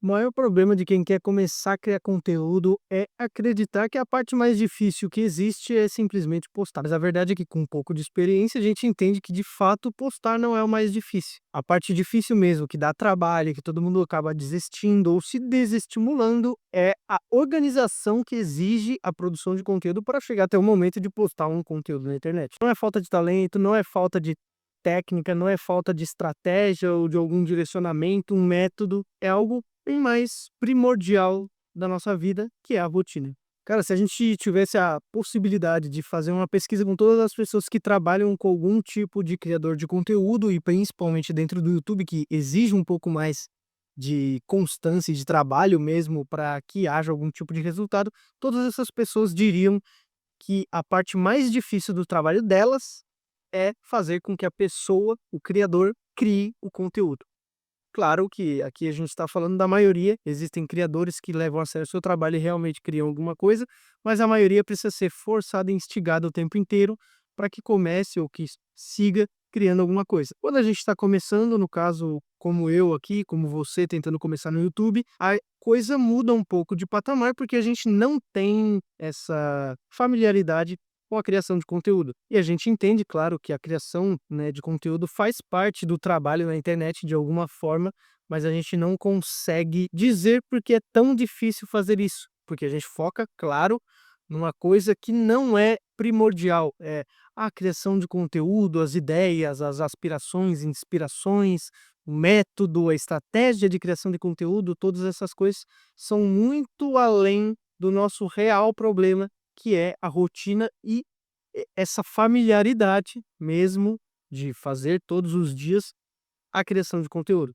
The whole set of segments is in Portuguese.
O maior problema de quem quer começar a criar conteúdo é acreditar que a parte mais difícil que existe é simplesmente postar. Mas a verdade é que, com um pouco de experiência, a gente entende que de fato postar não é o mais difícil. A parte difícil mesmo, que dá trabalho, que todo mundo acaba desistindo ou se desestimulando, é a organização que exige a produção de conteúdo para chegar até o momento de postar um conteúdo na internet. Não é falta de talento, não é falta de técnica, não é falta de estratégia ou de algum direcionamento, um método, é algo bem mais primordial da nossa vida, que é a rotina. Cara, se a gente tivesse a possibilidade de fazer uma pesquisa com todas as pessoas que trabalham com algum tipo de criador de conteúdo e principalmente dentro do YouTube, que exige um pouco mais de constância e de trabalho mesmo para que haja algum tipo de resultado, todas essas pessoas diriam que a parte mais difícil do trabalho delas é fazer com que a pessoa, o criador, crie o conteúdo. Claro que aqui a gente está falando da maioria, existem criadores que levam a sério o seu trabalho e realmente criam alguma coisa, mas a maioria precisa ser forçada e instigada o tempo inteiro para que comece ou que siga criando alguma coisa. Quando a gente está começando, no caso, como eu aqui, como você tentando começar no YouTube, a coisa muda um pouco de patamar porque a gente não tem essa familiaridade com a criação de conteúdo. E a gente entende, claro, que a criação, né, de conteúdo faz parte do trabalho na internet de alguma forma, mas a gente não consegue dizer porque é tão difícil fazer isso, porque a gente foca, claro, numa coisa que não é primordial, é a criação de conteúdo, as ideias, as aspirações, inspirações, o método, a estratégia de criação de conteúdo, todas essas coisas são muito além do nosso real problema, que é a rotina e essa familiaridade mesmo de fazer todos os dias a criação de conteúdo.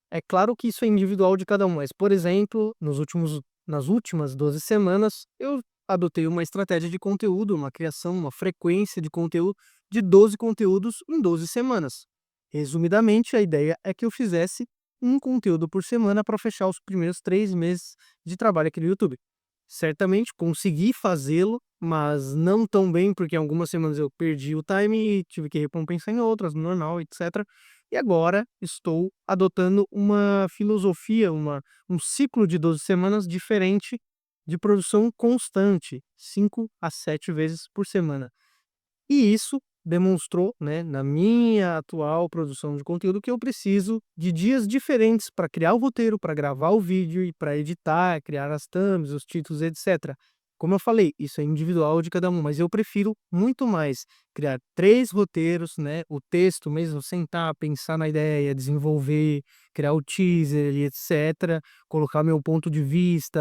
É claro que isso é individual de cada um, mas, por exemplo, nas últimas 12 semanas, eu adotei uma estratégia de conteúdo, uma criação, uma frequência de conteúdo de 12 conteúdos em 12 semanas. Resumidamente, a ideia é que eu fizesse um conteúdo por semana para fechar os primeiros 3 meses de trabalho aqui no YouTube. Certamente consegui fazê-lo, mas não tão bem, porque em algumas semanas eu perdi o time e tive que recompensar em outras, normal, etc. E agora estou adotando uma filosofia, um ciclo de 12 semanas diferente de produção constante, 5 a 7 vezes por semana. E isso demonstrou, né, na minha atual produção de conteúdo, que eu preciso de dias diferentes para criar o roteiro, para gravar o vídeo e para editar, criar as thumbs, os títulos, etc. Como eu falei, isso é individual de cada um, mas eu prefiro muito mais criar 3 roteiros, né, o texto mesmo, sentar, pensar na ideia, desenvolver, criar o teaser e etc, colocar meu ponto de vista,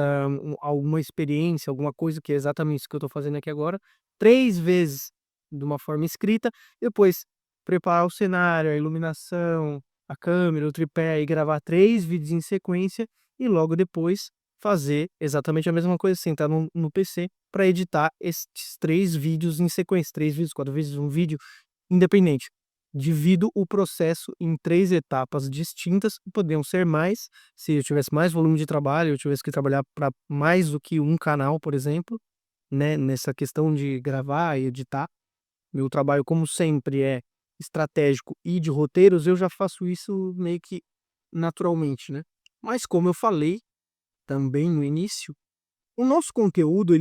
alguma experiência, alguma coisa que é exatamente isso que eu estou fazendo aqui agora, 3 vezes de uma forma escrita, depois preparar o cenário, a iluminação, a câmera, o tripé e gravar 3 vídeos em sequência e logo depois fazer exatamente a mesma coisa, sentar no PC para editar estes 3 vídeos em sequência, 3 vídeos, 4 vídeos, um vídeo, independente. Divido o processo em 3 etapas distintas, poderiam ser mais, se eu tivesse mais volume de trabalho, eu tivesse que trabalhar para mais do que um canal, por exemplo, né, nessa questão de gravar e editar. Meu trabalho, como sempre, é estratégico e de roteiros, eu já faço isso meio que naturalmente, né. Mas como eu falei também no início, o nosso conteúdo,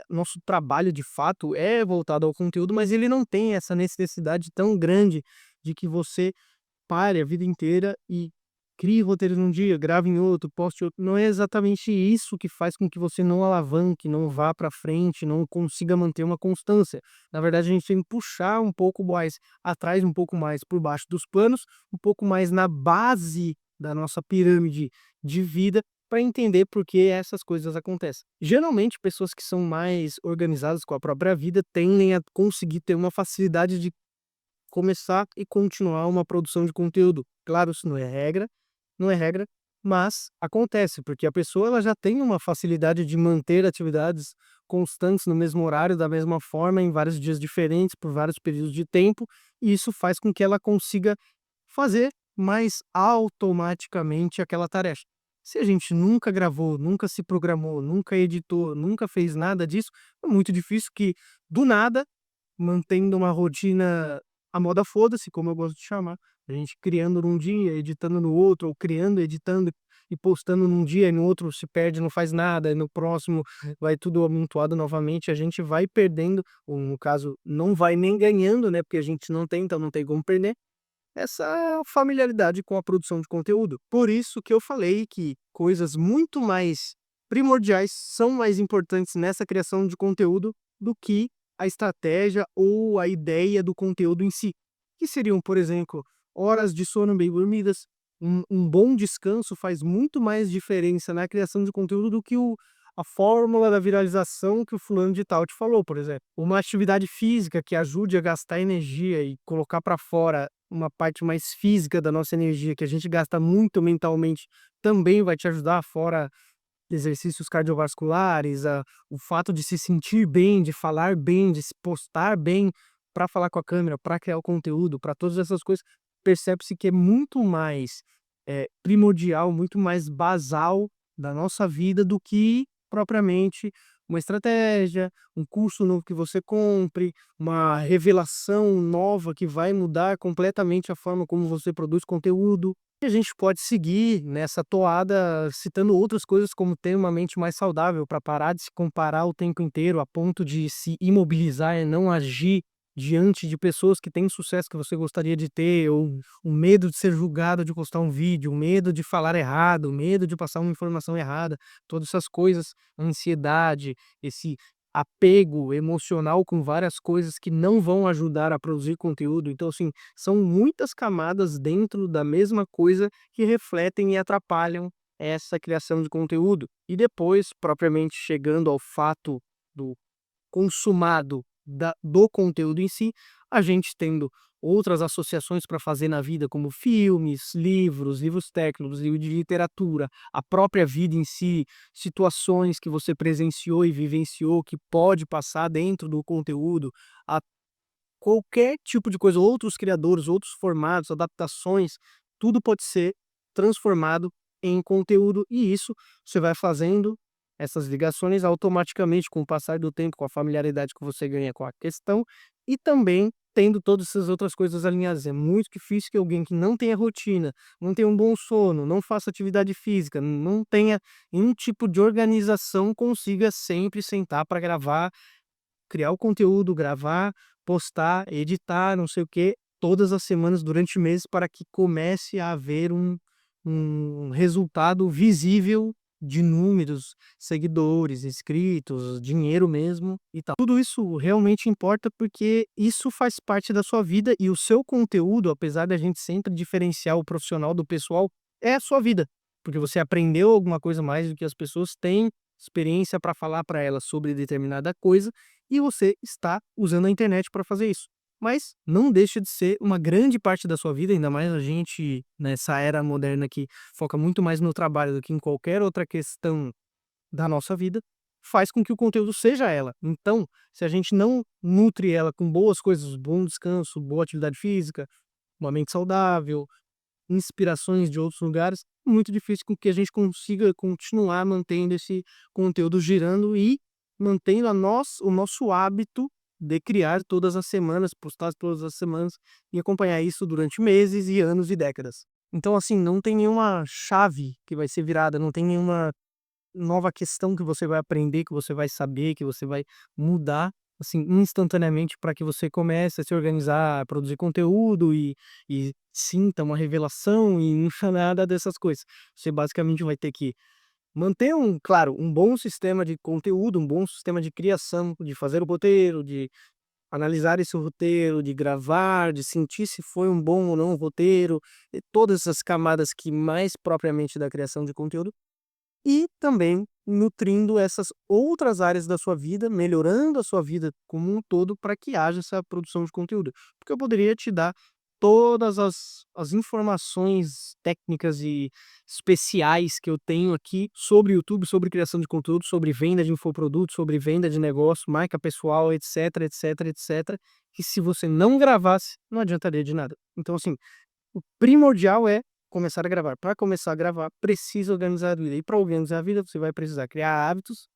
nosso trabalho de fato é voltado ao conteúdo, mas ele não tem essa necessidade tão grande de que você pare a vida inteira e crie roteiros num dia, grave em outro, poste outro. Não é exatamente isso que faz com que você não alavanque, não vá para frente, não consiga manter uma constância. Na verdade, a gente tem que puxar um pouco mais atrás, um pouco mais por baixo dos panos, um pouco mais na base da nossa pirâmide de vida para entender por que essas coisas acontecem. Geralmente, pessoas que são mais organizadas com a própria vida tendem a conseguir ter uma facilidade de começar e continuar uma produção de conteúdo. Claro, isso não é regra, mas acontece, porque a pessoa ela já tem uma facilidade de manter atividades constantes no mesmo horário, da mesma forma, em vários dias diferentes, por vários períodos de tempo, e isso faz com que ela consiga fazer mais automaticamente aquela tarefa. Se a gente nunca gravou, nunca se programou, nunca editou, nunca fez nada disso, é muito difícil que, do nada, mantendo uma rotina a moda foda-se, como eu gosto de chamar, a gente criando num dia, editando no outro, ou criando, editando e postando num dia e no outro se perde, não faz nada, e no próximo vai tudo amontoado novamente, a gente vai perdendo, ou no caso, não vai nem ganhando, né, porque a gente não tem, então não tem como perder, essa familiaridade com a produção de conteúdo. Por isso que eu falei que coisas muito mais primordiais são mais importantes nessa criação de conteúdo do que a estratégia ou a ideia do conteúdo em si, que seriam, por exemplo, horas de sono bem dormidas. Um bom descanso faz muito mais diferença na criação de conteúdo do que a fórmula da viralização que o fulano de tal te falou, por exemplo. Uma atividade física que ajude a gastar energia e colocar para fora uma parte mais física da nossa energia, que a gente gasta muito mentalmente, também vai te ajudar, fora exercícios cardiovasculares, o fato de se sentir bem, de falar bem, de se postar bem para falar com a câmera, para criar o conteúdo, para todas essas coisas, percebe-se que é muito mais primordial, muito mais basal da nossa vida do que propriamente uma estratégia, um curso novo que você compre, uma revelação nova que vai mudar completamente a forma como você produz conteúdo. E a gente pode seguir nessa toada citando outras coisas como ter uma mente mais saudável para parar de se comparar o tempo inteiro a ponto de se imobilizar e não agir diante de pessoas que têm sucesso que você gostaria de ter, ou o medo de ser julgado de postar um vídeo, o medo de falar errado, o medo de passar uma informação errada, todas essas coisas, ansiedade, esse apego emocional com várias coisas que não vão ajudar a produzir conteúdo. Então, assim, são muitas camadas dentro da mesma coisa que refletem e atrapalham essa criação de conteúdo. E depois, propriamente chegando ao fato do consumado do conteúdo em si, a gente tendo outras associações para fazer na vida, como filmes, livros técnicos, livro de literatura, a própria vida em si, situações que você presenciou e vivenciou que pode passar dentro do conteúdo, a qualquer tipo de coisa, outros criadores, outros formatos, adaptações, tudo pode ser transformado em conteúdo, e isso você vai fazendo essas ligações automaticamente com o passar do tempo, com a familiaridade que você ganha com a questão, e também tendo todas essas outras coisas alinhadas. É muito difícil que alguém que não tenha rotina, não tenha um bom sono, não faça atividade física, não tenha nenhum tipo de organização, consiga sempre sentar para gravar, criar o conteúdo, gravar, postar, editar, não sei o quê, todas as semanas durante meses para que comece a haver um resultado visível de números, seguidores, inscritos, dinheiro mesmo e tal. Tudo isso realmente importa porque isso faz parte da sua vida e o seu conteúdo, apesar da gente sempre diferenciar o profissional do pessoal, é a sua vida. Porque você aprendeu alguma coisa mais do que as pessoas têm experiência para falar para elas sobre determinada coisa e você está usando a internet para fazer isso. Mas não deixa de ser uma grande parte da sua vida, ainda mais a gente nessa era moderna que foca muito mais no trabalho do que em qualquer outra questão da nossa vida, faz com que o conteúdo seja ela. Então, se a gente não nutre ela com boas coisas, bom descanso, boa atividade física, uma mente saudável, inspirações de outros lugares, muito difícil com que a gente consiga continuar mantendo esse conteúdo girando e mantendo o nosso hábito de criar todas as semanas, postar todas as semanas e acompanhar isso durante meses e anos e décadas. Então, assim, não tem nenhuma chave que vai ser virada, não tem nenhuma nova questão que você vai aprender, que você vai saber, que você vai mudar, assim, instantaneamente para que você comece a se organizar, a produzir conteúdo e sinta uma revelação e não nada dessas coisas. Você basicamente vai ter que manter claro, um bom sistema de conteúdo, um bom sistema de criação, de fazer o roteiro, de analisar esse roteiro, de gravar, de sentir se foi um bom ou não roteiro, e todas essas camadas que mais propriamente da criação de conteúdo e também nutrindo essas outras áreas da sua vida, melhorando a sua vida como um todo para que haja essa produção de conteúdo. Porque eu poderia te dar todas as informações técnicas e especiais que eu tenho aqui sobre YouTube, sobre criação de conteúdo, sobre venda de infoprodutos, sobre venda de negócio, marca pessoal, etc, etc, etc, que se você não gravasse, não adiantaria de nada. Então, assim, o primordial é começar a gravar. Para começar a gravar, precisa organizar a vida. E para organizar a vida, você vai precisar criar hábitos,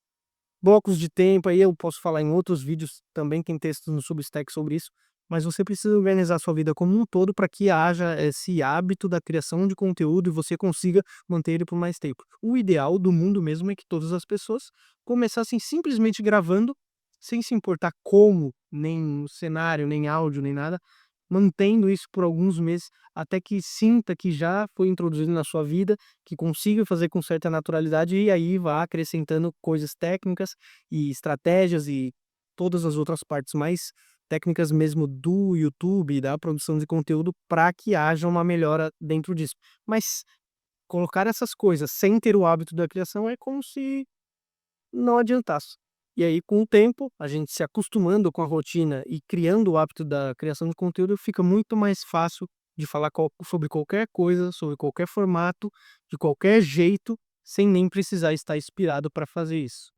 blocos de tempo. Aí eu posso falar em outros vídeos também, tem textos no Substack sobre isso. Mas você precisa organizar sua vida como um todo para que haja esse hábito da criação de conteúdo e você consiga manter ele por mais tempo. O ideal do mundo mesmo é que todas as pessoas começassem simplesmente gravando, sem se importar como, nem o cenário, nem áudio, nem nada, mantendo isso por alguns meses, até que sinta que já foi introduzido na sua vida, que consiga fazer com certa naturalidade e aí vá acrescentando coisas técnicas e estratégias e todas as outras partes mais técnicas mesmo do YouTube, da produção de conteúdo, para que haja uma melhora dentro disso. Mas colocar essas coisas sem ter o hábito da criação é como se não adiantasse. E aí, com o tempo, a gente se acostumando com a rotina e criando o hábito da criação de conteúdo, fica muito mais fácil de falar sobre qualquer coisa, sobre qualquer formato, de qualquer jeito, sem nem precisar estar inspirado para fazer isso.